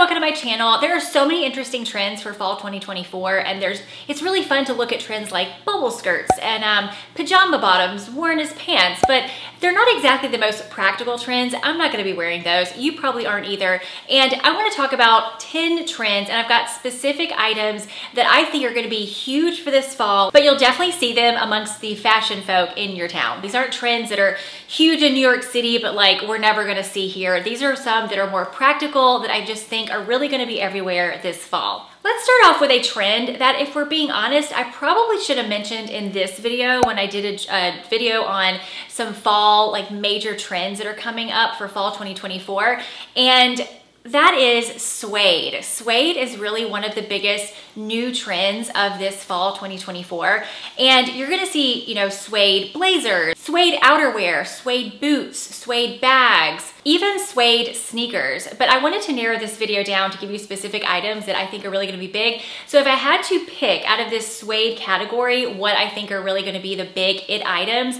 welcome to my channel. There are so many interesting trends for fall 2024, and it's really fun to look at trends like bubble skirts and pajama bottoms worn as pants, but they're not exactly the most practical trends. I'm not gonna be wearing those. You probably aren't either. And I wanna talk about 10 trends, and I've got specific items that I think are gonna be huge for this fall, but you'll definitely see them amongst the fashion folk in your town. These aren't trends that are huge in New York City, but like we're never gonna see here. These are some that are more practical that I just think are really gonna be everywhere this fall. Let's start off with a trend that, if we're being honest, I probably should have mentioned in this video when I did a video on some fall, like major trends that are coming up for fall 2024. And that is suede. Suede is really one of the biggest new trends of this fall 2024. And you're gonna see, you know, suede blazers, suede outerwear, suede boots, suede bags, even suede sneakers. But I wanted to narrow this video down to give you specific items that I think are really gonna be big. So if I had to pick out of this suede category what I think are really gonna be the big it items,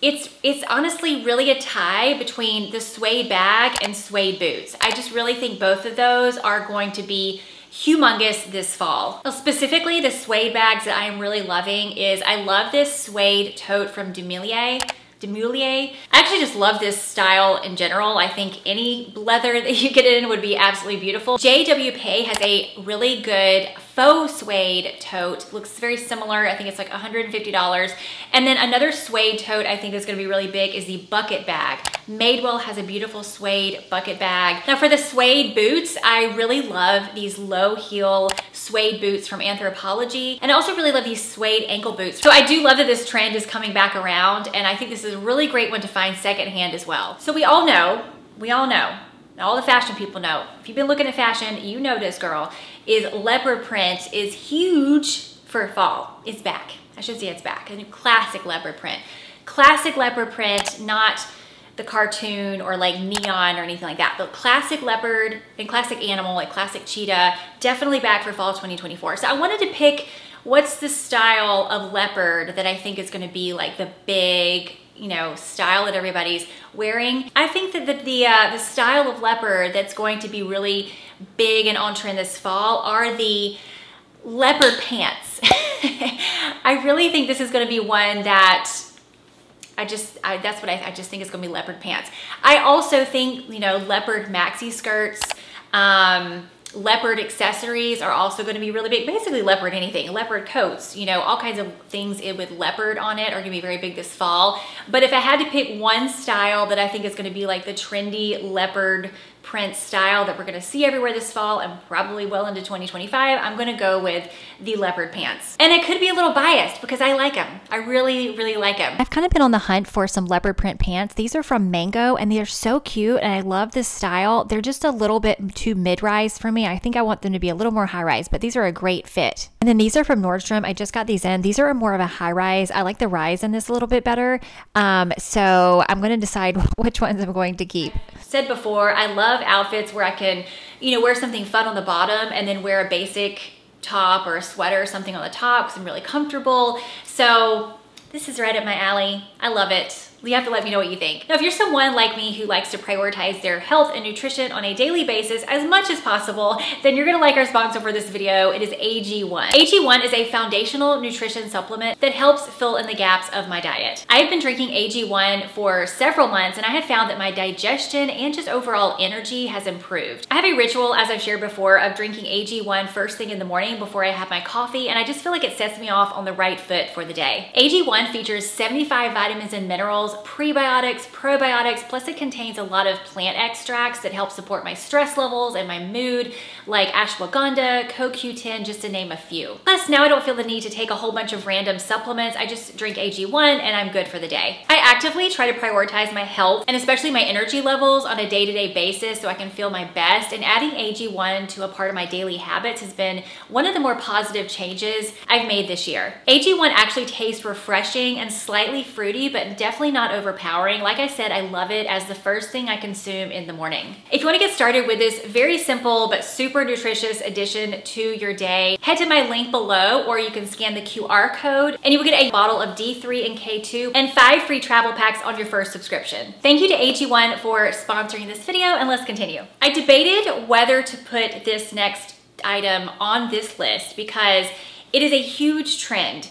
it's honestly really a tie between the suede bag and suede boots. I just really think both of those are going to be humongous this fall. Well, specifically the suede bags that I am really loving is, I love this suede tote from Demoulier. I actually just love this style in general. I think any leather that you get in would be absolutely beautiful. JWP has a really good faux suede tote. Looks very similar. I think it's like $150. And then another suede tote I think is gonna be really big is the bucket bag. Madewell has a beautiful suede bucket bag. Now for the suede boots, I really love these low heel suede boots from Anthropologie. And I also really love these suede ankle boots. So I do love that this trend is coming back around, and I think this is a really great one to find secondhand as well. So we all know, all the fashion people know, if you've been looking at fashion, you know this girl, is leopard print is huge for fall. It's back. I should say it's back. A classic leopard print. Classic leopard print, not the cartoon or like neon or anything like that, but classic leopard and classic animal, like classic cheetah, definitely back for fall 2024. So I wanted to pick what's the style of leopard that I think is gonna be like the big, you know, style that everybody's wearing. I think that the style of leopard that's going to be really big and on trend this fall are the leopard pants. I really think this is gonna be one that that's what I just think is gonna be leopard pants. I also think, you know, leopard maxi skirts, leopard accessories are also going to be really big. Basically leopard anything, leopard coats, you know, all kinds of things with leopard on it are going to be very big this fall. But if I had to pick one style that I think is going to be like the trendy leopard print style that we're going to see everywhere this fall and probably well into 2025, I'm going to go with the leopard pants. And I could be a little biased because I like them. I really, really like them. I've kind of been on the hunt for some leopard print pants. These are from Mango and they're so cute and I love this style. They're just a little bit too mid-rise for me. I think I want them to be a little more high-rise, but these are a great fit. And then these are from Nordstrom. I just got these in. These are more of a high-rise. I like the rise in this a little bit better. So I'm going to decide which ones I'm going to keep. Said before, I love outfits where I can, you know, wear something fun on the bottom and then wear a basic top or a sweater or something on the top because I'm really comfortable. So this is right up my alley. I love it. You have to let me know what you think. Now, if you're someone like me who likes to prioritize their health and nutrition on a daily basis as much as possible, then you're gonna like our sponsor for this video. It is AG1. AG1 is a foundational nutrition supplement that helps fill in the gaps of my diet. I've been drinking AG1 for several months and I have found that my digestion and just overall energy has improved. I have a ritual, as I've shared before, of drinking AG1 first thing in the morning before I have my coffee, and I just feel like it sets me off on the right foot for the day. AG1 features 75 vitamins and minerals, prebiotics, probiotics, plus it contains a lot of plant extracts that help support my stress levels and my mood, like ashwagandha, CoQ10, just to name a few. Plus, now I don't feel the need to take a whole bunch of random supplements. I just drink AG1 and I'm good for the day. I actively try to prioritize my health and especially my energy levels on a day-to-day basis so I can feel my best, and adding AG1 to a part of my daily habits has been one of the more positive changes I've made this year. AG1 actually tastes refreshing and slightly fruity, but definitely not overpowering. Like I said, I love it as the first thing I consume in the morning. If you want to get started with this very simple but super nutritious addition to your day, head to my link below, or you can scan the QR code and you will get a bottle of D3 and K2 and 5 free travel packs on your first subscription. Thank you to AG1 for sponsoring this video, and let's continue. I debated whether to put this next item on this list because it is a huge trend.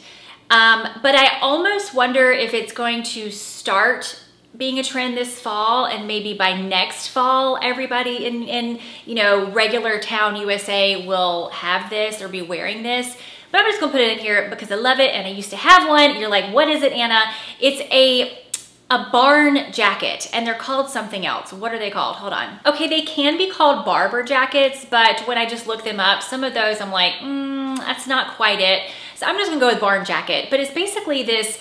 But I almost wonder if it's going to start being a trend this fall, and maybe by next fall, everybody in you know, regular town USA will have this or be wearing this. But I'm just gonna put it in here because I love it and I used to have one. You're like, what is it, Anna? It's a barn jacket, and they're called something else. What are they called? Hold on. Okay, they can be called barber jackets, but when I just look them up, some of those I'm like, that's not quite it. So I'm just gonna go with barn jacket, but it's basically this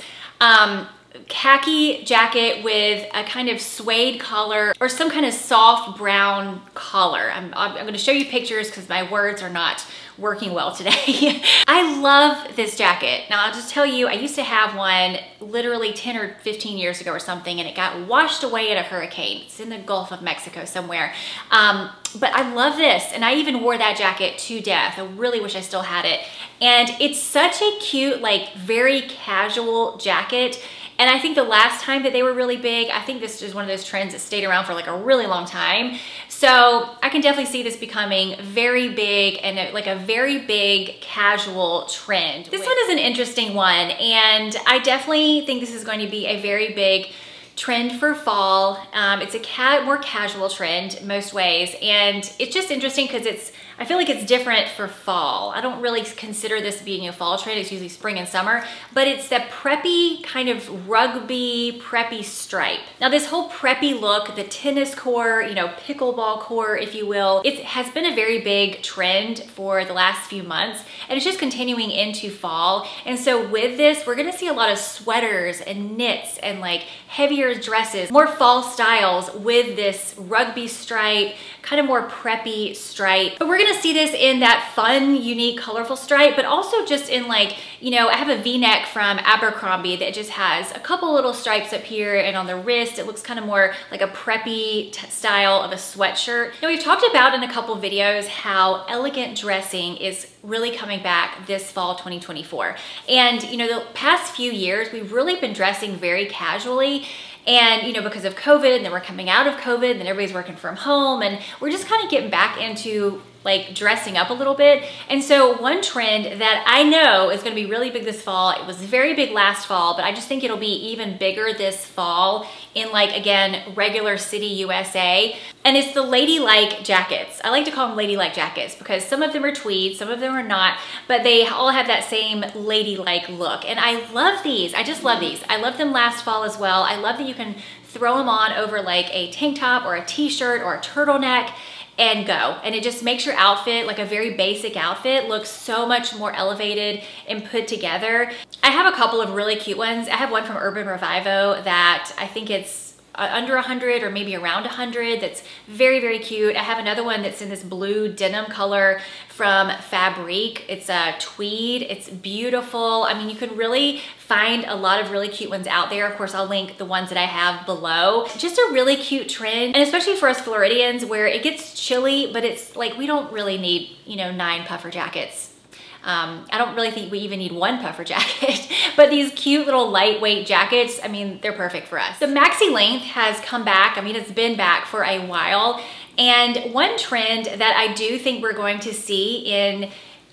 khaki jacket with a kind of suede collar or some kind of soft brown collar. I'm gonna show you pictures because my words are not working well today. I love this jacket. Now I'll just tell you, I used to have one literally 10 or 15 years ago or something, and it got washed away in a hurricane. It's in the Gulf of Mexico somewhere. But I love this, and I even wore that jacket to death. I really wish I still had it. And it's such a cute, like very casual jacket. And I think the last time that they were really big, I think this is one of those trends that stayed around for like a really long time. So I can definitely see this becoming very big and like a very big casual trend. This one is an interesting one, and I definitely think this is going to be a very big trend for fall. It's a more casual trend most ways, and it's just interesting because I feel like it's different for fall. I don't really consider this being a fall trend. It's usually spring and summer, but it's the preppy kind of rugby preppy stripe. Now this whole preppy look, the tennis core, you know, pickleball core, if you will, it has been a very big trend for the last few months, and it's just continuing into fall. And so with this, we're gonna see a lot of sweaters and knits and like heavier dresses, more fall styles with this rugby stripe, kind of more preppy stripe. But we're gonna see this in that fun, unique, colorful stripe, but also just in like, you know, I have a V-neck from Abercrombie that just has a couple little stripes up here, and on the wrist, it looks kind of more like a preppy style of a sweatshirt. Now we've talked about in a couple videos how elegant dressing is really coming back this fall 2024. And you know, the past few years, we've really been dressing very casually. And you know, because of COVID, and then we're coming out of COVID, and then everybody's working from home, and we're just kind of getting back into like dressing up a little bit. And so one trend that I know is gonna be really big this fall, it was very big last fall, but I just think it'll be even bigger this fall in like, again, regular city USA. And it's the Ladylike jackets. I like to call them Ladylike jackets because some of them are tweed, some of them are not, but they all have that same ladylike look. And I love these, I just love these. I loved them last fall as well. I love that you can throw them on over like a tank top or a t-shirt or a turtleneck and go. And it just makes your outfit, like a very basic outfit, look so much more elevated and put together. I have a couple of really cute ones. I have one from Urban Revivo that I think it's under 100 or maybe around 100 that's very, very cute. I have another one that's in this blue denim color from Fabrique. It's a tweed, it's beautiful. I mean, you can really find a lot of really cute ones out there. Of course, I'll link the ones that I have below. Just a really cute trend, and especially for us Floridians where it gets chilly, but it's like we don't really need, you know, 9 puffer jackets. I don't really think we even need 1 puffer jacket, but these cute little lightweight jackets, I mean, they're perfect for us. The maxi length has come back. I mean, it's been back for a while. And one trend that I do think we're going to see in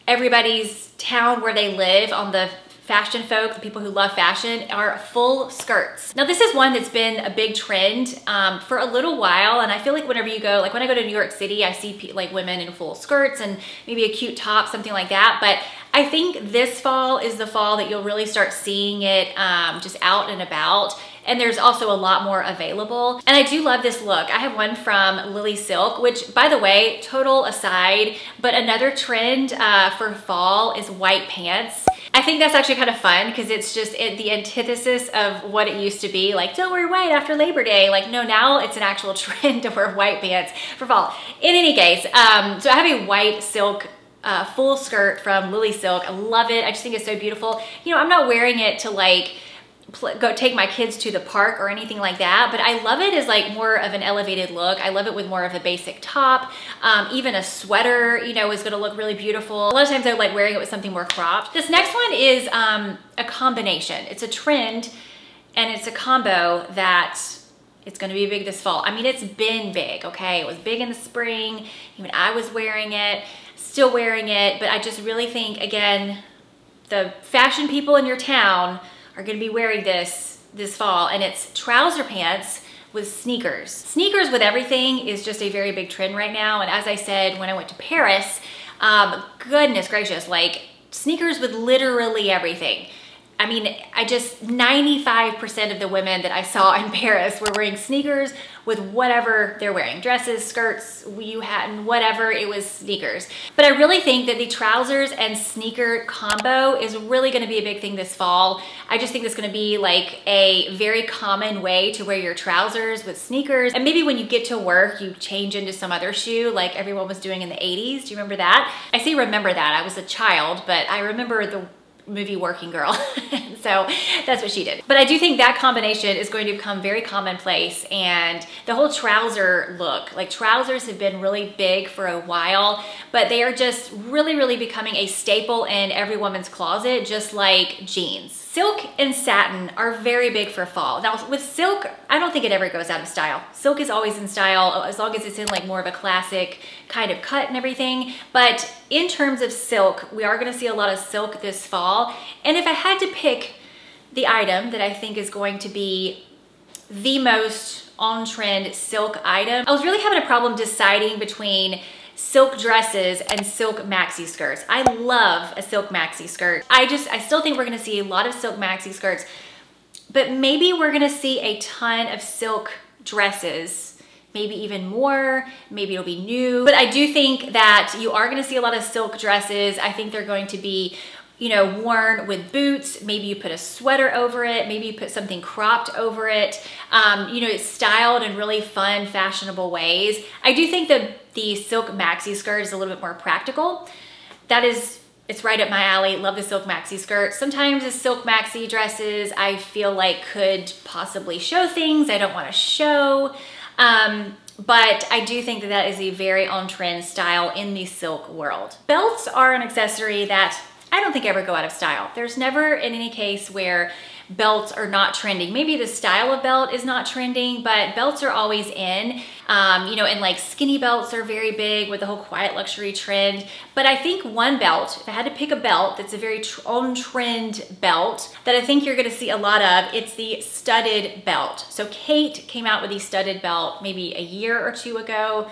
everybody's town where they live, on the fashion folk, the people who love fashion, are full skirts. Now this is one that's been a big trend for a little while, and I feel like whenever you go, like when I go to New York City, I see like women in full skirts and maybe a cute top, something like that. But I think this fall is the fall that you'll really start seeing it just out and about. And there's also a lot more available. And I do love this look. I have one from Lily Silk, which, by the way, total aside, but another trend for fall is white pants. I think that's actually kind of fun because it's just the antithesis of what it used to be. Like, don't wear white after Labor Day. Like, no, now it's an actual trend to wear white pants for fall. In any case, so I have a white silk full skirt from Lily Silk. I love it. I just think it's so beautiful. You know, I'm not wearing it to like go take my kids to the park or anything like that, but I love it as like more of an elevated look. I love it with more of a basic top. Even a sweater, you know, is gonna look really beautiful. A lot of times I like wearing it with something more cropped. This next one is a combination. It's a trend and it's a combo that it's gonna be big this fall. I mean, it's been big, okay? It was big in the spring. Even I was wearing it, still wearing it, but I just really think, again, the fashion people in your town are gonna be wearing this fall, and it's trouser pants with sneakers. Sneakers with everything is just a very big trend right now, and as I said, when I went to Paris, goodness gracious, like sneakers with literally everything. I mean, 95% of the women that I saw in Paris were wearing sneakers with whatever they're wearing. Dresses, skirts, whatever, it was sneakers. But I really think that the trousers and sneaker combo is really gonna be a big thing this fall. I just think it's gonna be like a very common way to wear your trousers with sneakers. And maybe when you get to work, you change into some other shoe like everyone was doing in the 80s. Do you remember that? I say remember that, I was a child, but I remember the movie Working Girl. So that's what she did. But I do think that combination is going to become very commonplace, and the whole trouser look, like trousers have been really big for a while, but they are just really, really becoming a staple in every woman's closet, just like jeans. Silk and satin are very big for fall. Now with silk, I don't think it ever goes out of style. Silk is always in style as long as it's in like more of a classic kind of cut and everything. But in terms of silk, we are gonna see a lot of silk this fall. And if I had to pick the item that I think is going to be the most on-trend silk item, I was really having a problem deciding between silk dresses and silk maxi skirts. I love a silk maxi skirt. I still think we're gonna see a lot of silk maxi skirts, but maybe we're gonna see a ton of silk dresses, maybe even more, maybe it'll be new. But I do think that you are gonna see a lot of silk dresses. I think they're going to be, you know, worn with boots. Maybe you put a sweater over it. Maybe you put something cropped over it. You know, it's styled in really fun, fashionable ways. I do think that the silk maxi skirt is a little bit more practical. It's right up my alley. Love the silk maxi skirt. Sometimes the silk maxi dresses I feel like could possibly show things I don't want to show. But I do think that that is a very on-trend style in the silk world. Belts are an accessory that I don't think ever go out of style. There's never in any case where belts are not trending. Maybe the style of belt is not trending, but belts are always in. You know, and like skinny belts are very big with the whole quiet luxury trend. But I think one belt, if I had to pick a belt that's a very on-trend belt that I think you're gonna see a lot of, it's the studded belt. So Kate came out with the studded belt maybe a year or two ago.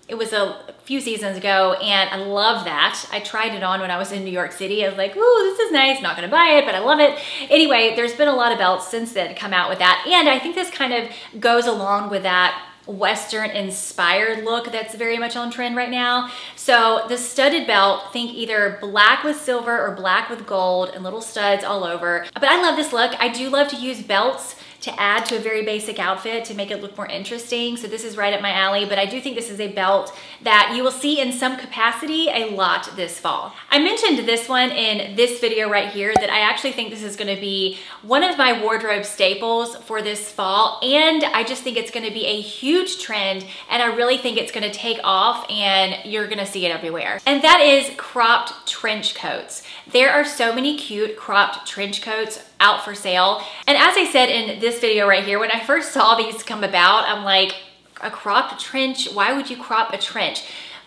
It was a few seasons ago, and I love that. I tried it on when I was in New York City. I was like, ooh, this is nice. Not gonna buy it, but I love it. Anyway, there's been a lot of belts since then come out with that. And I think this kind of goes along with that Western inspired look that's very much on trend right now. So the studded belt, think either black with silver or black with gold and little studs all over. But I love this look. I do love to use belts to add to a very basic outfit to make it look more interesting. So this is right up my alley, but I do think this is a belt that you will see in some capacity a lot this fall. I mentioned this one in this video right here that I actually think this is gonna be one of my wardrobe staples for this fall, and I just think it's gonna be a huge trend, and I really think it's gonna take off and you're gonna see it everywhere. And that is cropped trench coats. There are so many cute cropped trench coats out for sale. And as I said in this video right here, when I first saw these come about, I'm like, a cropped trench? Why would you crop a trench?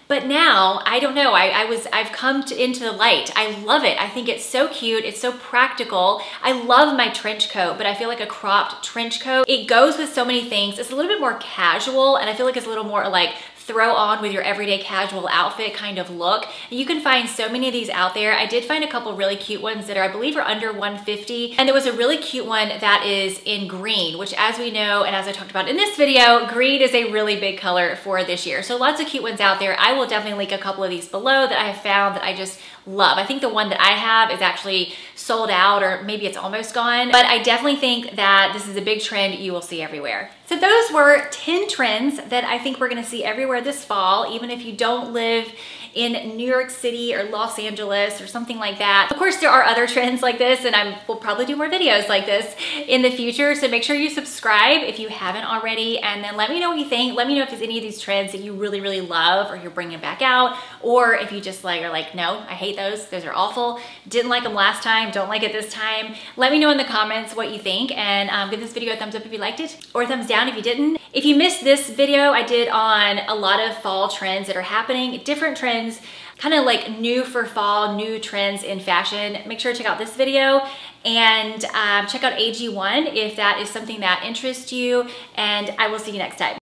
But now, I don't know, I've come into the light. I love it. I think it's so cute. It's so practical. I love my trench coat, but I feel like a cropped trench coat, it goes with so many things. It's a little bit more casual, and I feel like it's a little more like throw on with your everyday casual outfit kind of look. You can find so many of these out there. I did find a couple really cute ones that are, I believe, are under $150. And there was a really cute one that is in green, which, as we know, and as I talked about in this video, green is a really big color for this year. So lots of cute ones out there. I will definitely link a couple of these below that I have found that I just love. I think the one that I have is actually sold out, or maybe it's almost gone, but I definitely think that this is a big trend you will see everywhere. So those were 10 trends that I think we're gonna see everywhere this fall, even if you don't live in New York City or Los Angeles or something like that. Of course, there are other trends like this, and we'll probably do more videos like this in the future. So make sure you subscribe if you haven't already, and then let me know what you think. Let me know if there's any of these trends that you really, really love or you're bringing back out, or if you just are like, no, I hate those. Those are awful. Didn't like them last time. Don't like it this time. Let me know in the comments what you think, and give this video a thumbs up if you liked it, or a thumbs down if you didn't. If you missed this video I did on a lot of fall trends that are happening, different trends, kind of like new for fall, new trends in fashion, make sure to check out this video and check out AG1 if that is something that interests you, and I will see you next time.